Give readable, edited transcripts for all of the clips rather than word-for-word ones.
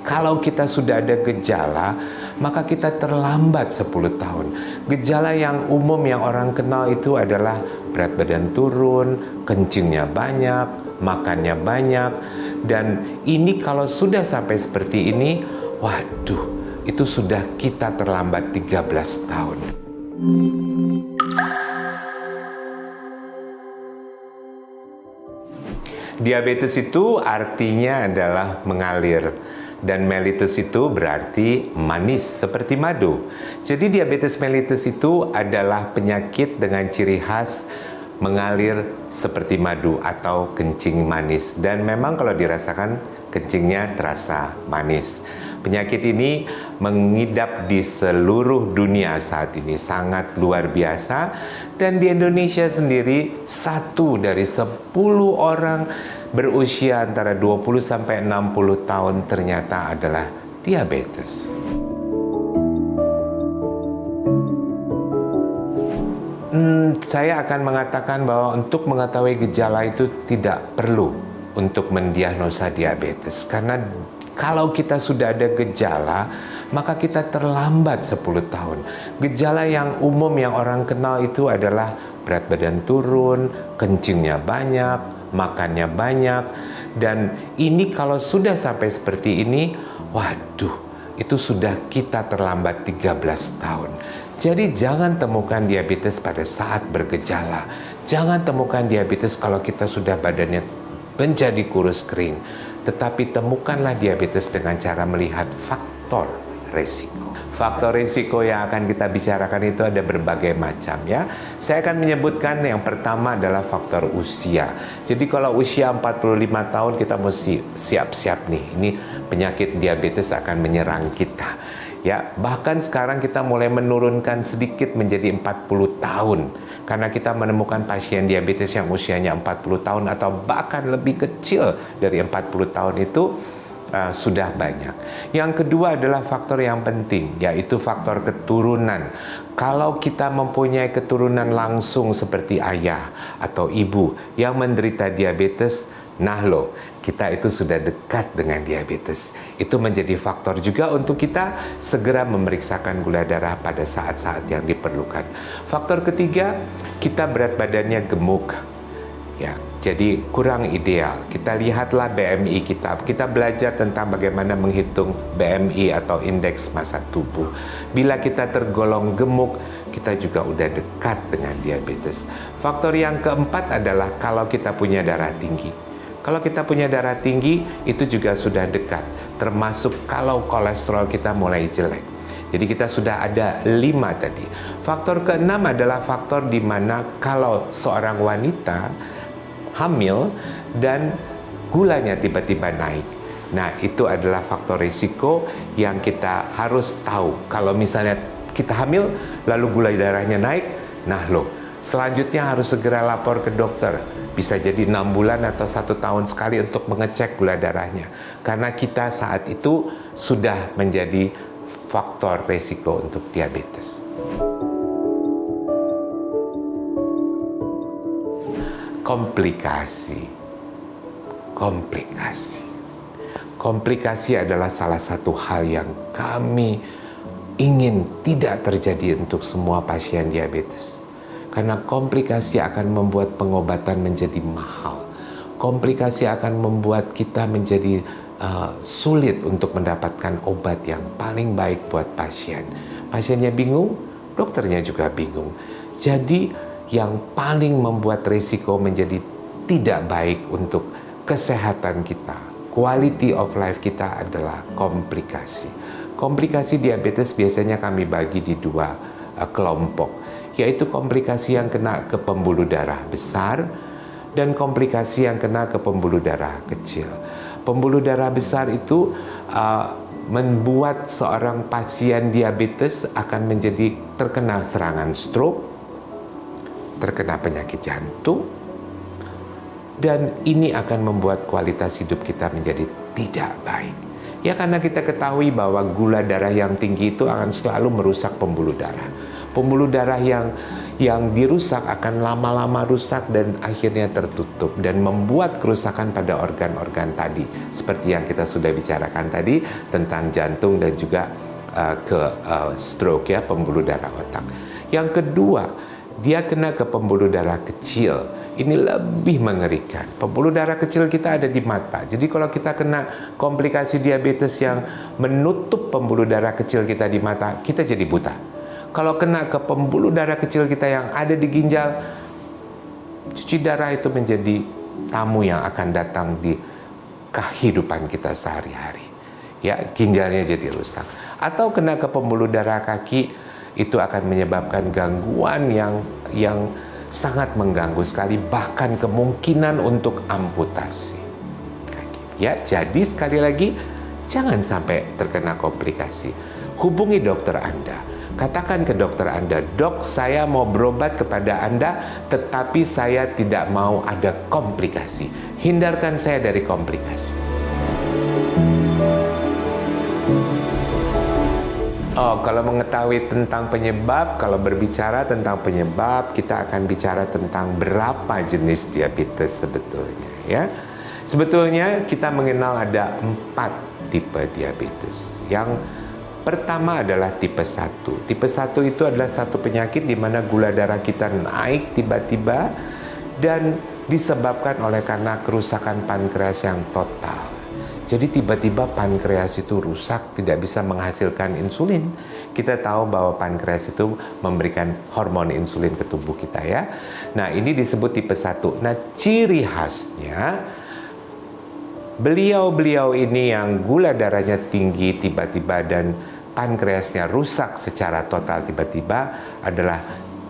kalau kita sudah ada gejala, maka kita terlambat 10 tahun. Gejala yang umum yang orang kenal itu adalah berat badan turun, kencingnya banyak, makannya banyak. Dan ini kalau sudah sampai seperti ini, waduh, itu sudah kita terlambat 13 tahun. Diabetes itu artinya adalah mengalir. Dan mellitus itu berarti manis seperti madu. Jadi diabetes mellitus itu adalah penyakit dengan ciri khas mengalir seperti madu atau kencing manis. Dan memang kalau dirasakan kencingnya terasa manis. Penyakit ini mengidap di seluruh dunia saat ini, sangat luar biasa. Dan di Indonesia sendiri 1 dari 10 orang berusia antara 20 sampai 60 tahun ternyata adalah diabetes. Saya akan mengatakan bahwa untuk mengetahui gejala itu tidak perlu untuk mendiagnosa diabetes. Karena kalau kita sudah ada gejala, maka kita terlambat 10 tahun. Gejala yang umum yang orang kenal itu adalah berat badan turun, kencingnya banyak, makannya banyak. Dan ini kalau sudah sampai seperti ini, waduh, itu sudah kita terlambat 13 tahun. Jadi jangan temukan diabetes pada saat bergejala. Jangan temukan diabetes kalau kita sudah badannya menjadi kurus kering. Tetapi temukanlah diabetes dengan cara melihat faktor resiko. Faktor risiko yang akan kita bicarakan itu ada berbagai macam ya. Saya akan menyebutkan yang pertama adalah faktor usia. Jadi kalau usia 45 tahun kita mesti siap-siap nih. Ini penyakit diabetes akan menyerang kita. Ya, bahkan sekarang kita mulai menurunkan sedikit menjadi 40 tahun. Karena kita menemukan pasien diabetes yang usianya 40 tahun atau bahkan lebih kecil dari 40 tahun itu sudah banyak. Yang kedua adalah faktor yang penting, yaitu faktor keturunan. Kalau kita mempunyai keturunan langsung seperti ayah atau ibu yang menderita diabetes, nah loh, kita itu sudah dekat dengan diabetes. Itu menjadi faktor juga untuk kita segera memeriksakan gula darah pada saat-saat yang diperlukan. Faktor ketiga, kita berat badannya gemuk. Ya, jadi kurang ideal. Kita lihatlah BMI kita. Kita belajar tentang bagaimana menghitung BMI atau indeks massa tubuh. Bila kita tergolong gemuk, kita juga udah dekat dengan diabetes. Faktor yang keempat adalah kalau kita punya darah tinggi. Kalau kita punya darah tinggi, itu juga sudah dekat. Termasuk kalau kolesterol kita mulai jelek. Jadi kita sudah ada 5 tadi. Faktor keenam adalah faktor di mana kalau seorang wanita hamil dan gulanya tiba-tiba naik. Nah, itu adalah faktor risiko yang kita harus tahu. Kalau misalnya kita hamil, lalu gula darahnya naik, nah loh, selanjutnya harus segera lapor ke dokter. Bisa jadi 6 bulan atau 1 tahun sekali untuk mengecek gula darahnya. Karena kita saat itu sudah menjadi faktor risiko untuk diabetes. Komplikasi adalah salah satu hal yang kami ingin tidak terjadi untuk semua pasien diabetes. Karena komplikasi akan membuat pengobatan menjadi mahal. Komplikasi akan membuat kita menjadi sulit untuk mendapatkan obat yang paling baik buat pasien. Pasiennya bingung, dokternya juga bingung. Jadi yang paling membuat risiko menjadi tidak baik untuk kesehatan kita, quality of life kita adalah komplikasi. Komplikasi diabetes biasanya kami bagi di 2 kelompok, yaitu komplikasi yang kena ke pembuluh darah besar dan komplikasi yang kena ke pembuluh darah kecil. Pembuluh darah besar itu membuat seorang pasien diabetes akan menjadi terkena serangan stroke, terkena penyakit jantung, dan ini akan membuat kualitas hidup kita menjadi tidak baik. Ya, karena kita ketahui bahwa gula darah yang tinggi itu akan selalu merusak pembuluh darah. Pembuluh darah yang dirusak akan lama-lama rusak dan akhirnya tertutup dan membuat kerusakan pada organ-organ tadi, seperti yang kita sudah bicarakan tadi tentang jantung dan juga stroke ya, pembuluh darah otak. Yang kedua, dia kena ke pembuluh darah kecil. Ini lebih mengerikan. Pembuluh darah kecil kita ada di mata. Jadi kalau kita kena komplikasi diabetes yang menutup pembuluh darah kecil kita di mata, kita jadi buta. Kalau kena ke pembuluh darah kecil kita yang ada di ginjal, cuci darah itu menjadi tamu yang akan datang di kehidupan kita sehari-hari. Ya, ginjalnya jadi rusak. Atau kena ke pembuluh darah kaki, itu akan menyebabkan gangguan yang sangat mengganggu sekali, bahkan kemungkinan untuk amputasi kaki. Ya, jadi sekali lagi jangan sampai terkena komplikasi. Hubungi dokter Anda. Katakan ke dokter Anda, "Dok, saya mau berobat kepada Anda, tetapi saya tidak mau ada komplikasi. Hindarkan saya dari komplikasi." Oh, kalau mengetahui tentang penyebab, kalau berbicara tentang penyebab, kita akan bicara tentang berapa jenis diabetes sebetulnya, ya. Sebetulnya kita mengenal ada 4 tipe diabetes. Yang pertama adalah tipe 1. Tipe 1 itu adalah satu penyakit di mana gula darah kita naik tiba-tiba dan disebabkan oleh karena kerusakan pankreas yang total. Jadi tiba-tiba pankreas itu rusak, tidak bisa menghasilkan insulin. Kita tahu bahwa pankreas itu memberikan hormon insulin ke tubuh kita ya. Nah, ini disebut tipe 1. Nah, ciri khasnya beliau-beliau ini yang gula darahnya tinggi tiba-tiba dan pankreasnya rusak secara total tiba-tiba adalah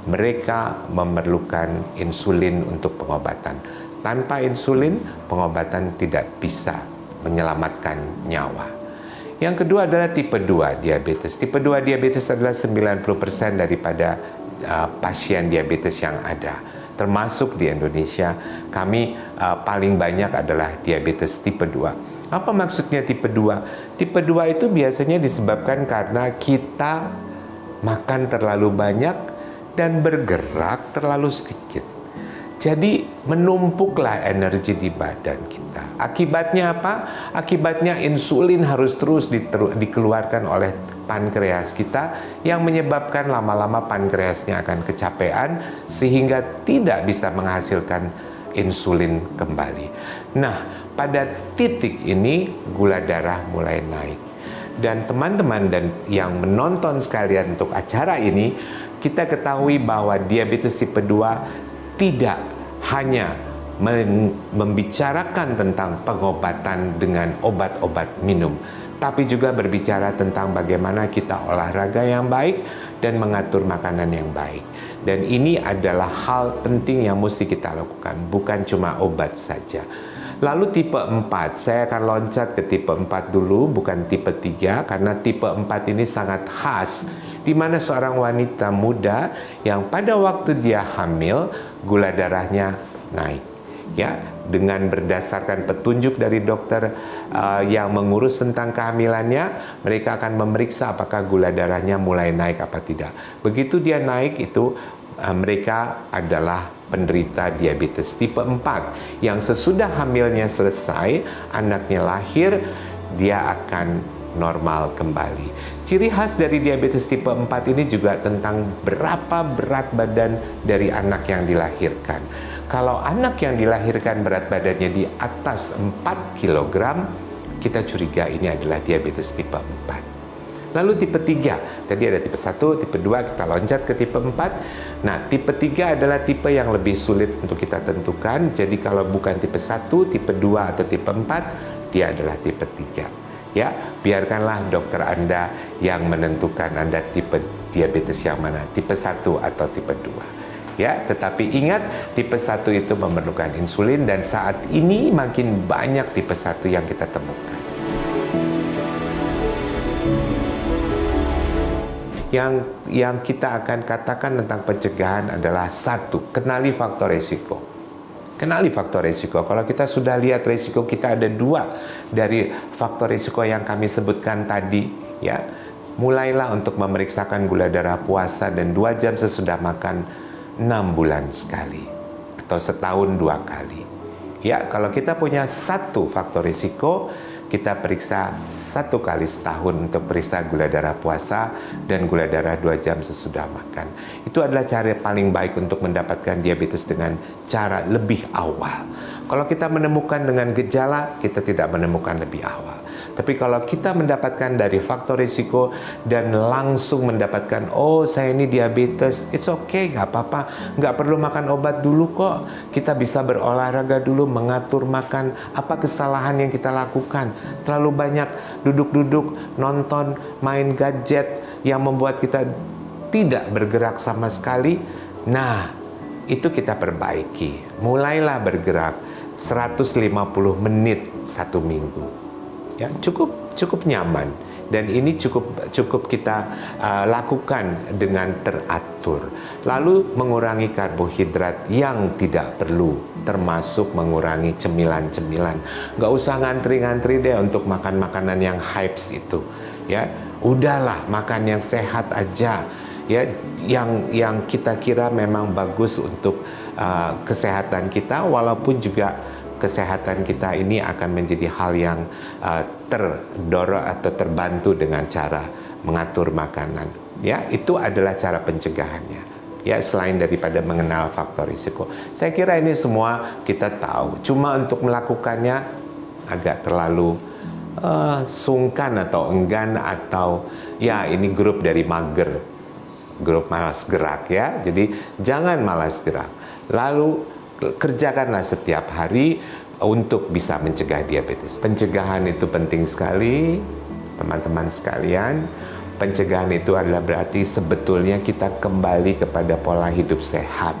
mereka memerlukan insulin untuk pengobatan. Tanpa insulin, pengobatan tidak bisa menyelamatkan nyawa. Yang kedua adalah tipe 2 diabetes. Tipe 2 diabetes adalah 90% daripada pasien diabetes yang ada. Termasuk di Indonesia, kami paling banyak adalah diabetes tipe 2. Apa maksudnya tipe 2? Tipe 2 itu biasanya disebabkan karena kita makan terlalu banyak dan bergerak terlalu sedikit. Jadi menumpuklah energi di badan kita. Akibatnya apa? Akibatnya insulin harus terus dikeluarkan oleh pankreas kita yang menyebabkan lama-lama pankreasnya akan kecapean sehingga tidak bisa menghasilkan insulin kembali. Nah, pada titik ini gula darah mulai naik. Dan teman-teman dan yang menonton sekalian untuk acara ini, kita ketahui bahwa diabetes tipe 2 tidak hanya membicarakan tentang pengobatan dengan obat-obat minum, tapi juga berbicara tentang bagaimana kita olahraga yang baik dan mengatur makanan yang baik. Dan ini adalah hal penting yang mesti kita lakukan, bukan cuma obat saja. Lalu tipe 4, saya akan loncat ke tipe 4 dulu, bukan tipe 3, karena tipe 4 ini sangat khas, di mana seorang wanita muda yang pada waktu dia hamil, gula darahnya naik. Ya, dengan berdasarkan petunjuk dari dokter yang mengurus tentang kehamilannya, mereka akan memeriksa apakah gula darahnya mulai naik apa tidak. Begitu dia naik itu, mereka adalah penderita diabetes tipe 4 yang sesudah hamilnya selesai, anaknya lahir, dia akan normal kembali. Ciri khas dari diabetes tipe 4 ini juga tentang berapa berat badan dari anak yang dilahirkan. Kalau anak yang dilahirkan berat badannya di atas 4 kg, kita curiga ini adalah diabetes tipe 4. Lalu tipe 3, tadi ada tipe 1, tipe 2, kita loncat ke tipe 4. Nah, tipe 3 adalah tipe yang lebih sulit untuk kita tentukan. Jadi kalau bukan tipe 1, tipe 2, atau tipe 4, dia adalah tipe 3. Ya, biarkanlah dokter Anda yang menentukan Anda tipe diabetes yang mana, tipe 1 atau tipe 2. Ya, tetapi ingat, tipe 1 itu memerlukan insulin dan saat ini makin banyak tipe 1 yang kita temukan. Yang kita akan katakan tentang pencegahan adalah 1, kenali faktor risiko. Kenali faktor risiko. Kalau kita sudah lihat risiko kita ada 2 dari faktor risiko yang kami sebutkan tadi, ya, mulailah untuk memeriksakan gula darah puasa dan 2 jam sesudah makan 6 bulan sekali atau setahun 2 kali. Ya, kalau kita punya satu faktor risiko, kita periksa 1 kali setahun untuk periksa gula darah puasa dan gula darah 2 jam sesudah makan. Itu adalah cara paling baik untuk mendapatkan diabetes dengan cara lebih awal. Kalau kita menemukan dengan gejala, kita tidak menemukan lebih awal. Tapi kalau kita mendapatkan dari faktor risiko dan langsung mendapatkan, oh saya ini diabetes, it's okay, nggak apa-apa, nggak perlu makan obat dulu kok. Kita bisa berolahraga dulu, mengatur makan. Apa kesalahan yang kita lakukan? Terlalu banyak duduk-duduk, nonton, main gadget yang membuat kita tidak bergerak sama sekali. Nah, itu kita perbaiki. Mulailah bergerak 150 menit 1 minggu. Ya, cukup nyaman, dan ini cukup kita lakukan dengan teratur. Lalu mengurangi karbohidrat yang tidak perlu, termasuk mengurangi cemilan-cemilan. Nggak usah ngantri-ngantri deh untuk makan makanan yang hypes itu. Ya, udahlah makan yang sehat aja. Ya, yang kita kira memang bagus untuk kesehatan kita, walaupun juga kesehatan kita ini akan menjadi hal yang terdorong atau terbantu dengan cara mengatur makanan. Ya, itu adalah cara pencegahannya. Ya, selain daripada mengenal faktor risiko. Saya kira ini semua kita tahu. Cuma untuk melakukannya agak terlalu sungkan atau enggan, atau ya ini grup dari mager, grup malas gerak ya. Jadi jangan malas gerak. Lalu kerjakanlah setiap hari untuk bisa mencegah diabetes. Pencegahan itu penting sekali, teman-teman sekalian. Pencegahan itu adalah berarti sebetulnya kita kembali kepada pola hidup sehat.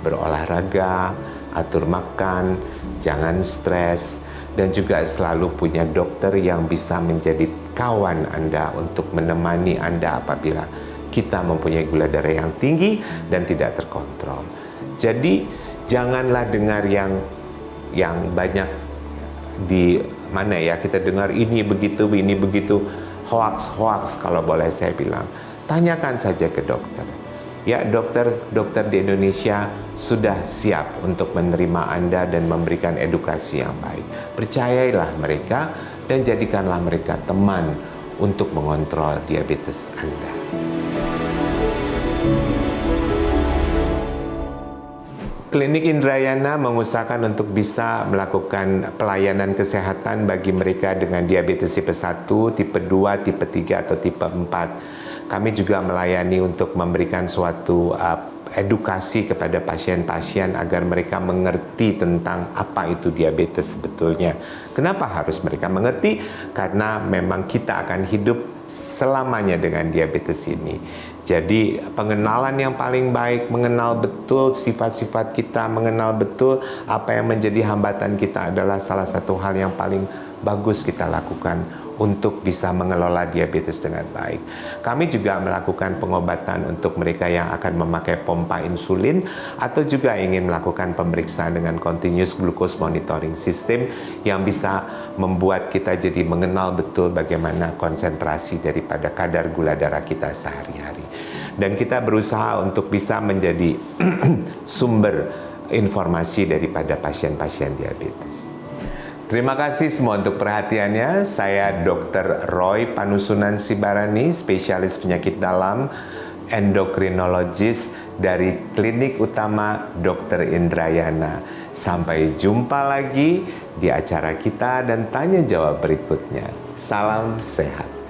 Berolahraga, atur makan, jangan stres, dan juga selalu punya dokter yang bisa menjadi kawan Anda untuk menemani Anda apabila kita mempunyai gula darah yang tinggi dan tidak terkontrol. Jadi janganlah dengar yang banyak di mana ya, kita dengar ini begitu hoax kalau boleh saya bilang. Tanyakan saja ke dokter. Ya, dokter di Indonesia sudah siap untuk menerima Anda dan memberikan edukasi yang baik. Percayailah mereka dan jadikanlah mereka teman untuk mengontrol diabetes Anda. Klinik Indrayana mengusahakan untuk bisa melakukan pelayanan kesehatan bagi mereka dengan diabetes tipe 1, tipe 2, tipe 3, atau tipe 4. Kami juga melayani untuk memberikan suatu edukasi kepada pasien-pasien agar mereka mengerti tentang apa itu diabetes sebetulnya. Kenapa harus mereka mengerti? Karena memang kita akan hidup selamanya dengan diabetes ini. Jadi pengenalan yang paling baik, mengenal betul sifat-sifat kita, mengenal betul apa yang menjadi hambatan kita adalah salah satu hal yang paling bagus kita lakukan untuk bisa mengelola diabetes dengan baik. Kami juga melakukan pengobatan untuk mereka yang akan memakai pompa insulin atau juga ingin melakukan pemeriksaan dengan continuous glucose monitoring system yang bisa membuat kita jadi mengenal betul bagaimana konsentrasi daripada kadar gula darah kita sehari-hari. Dan kita berusaha untuk bisa menjadi sumber informasi daripada pasien-pasien diabetes. Terima kasih semua untuk perhatiannya. Saya Dr. Roy Panusunan Sibarani, spesialis penyakit dalam, endokrinologis dari Klinik Utama Dr. Indrayana. Sampai jumpa lagi di acara kita dan tanya jawab berikutnya. Salam sehat.